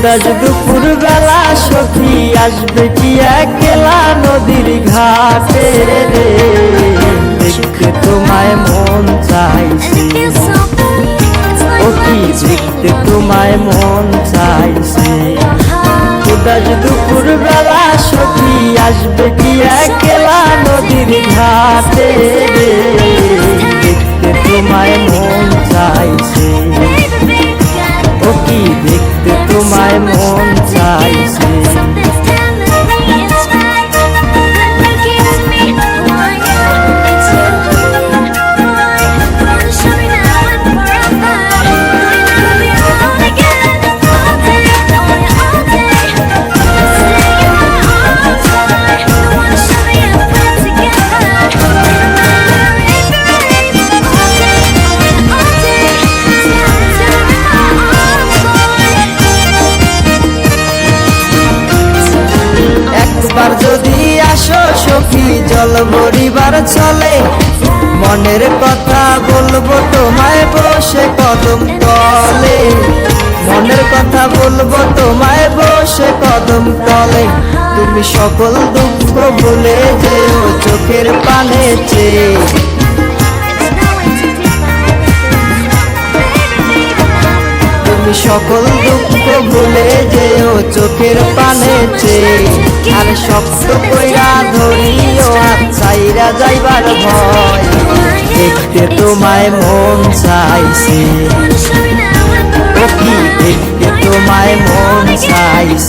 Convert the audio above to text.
উদাস দুপুর বেলা সখী আসবে কি একলা নদীর ঘাটে রে, দেখতে তোমায় মন চাইছে, ও কি দেখতে তোমায় মন চাইছে। উদাস দুপুর বেলা সখী আসবে কি একলা নদীর ঘাটে রে, দেখতে তোমায় মন চাইছে, ও কি দেখতে তোমায় মন চাইছে। একবার যদি আসো সখী জল ভরিবার চলে, মনের কথা বলবো তোমায় বসে কদম তলে, মনের কথা বলবো তোমায় বসে কদম তলে। তুমি সকল দুঃখ ভুলে যেও চোখের পানে চেয়ে, তুমি সকল দুঃখ ভুলে যেও চোখের পানে চেয়ে। আর শক্ত কইরা ধরিও আর চাইরা যাইবার ভয়, দেখতে তোমায় মন চাইছে, ও কি দেখতে তোমায় মন চাইছে।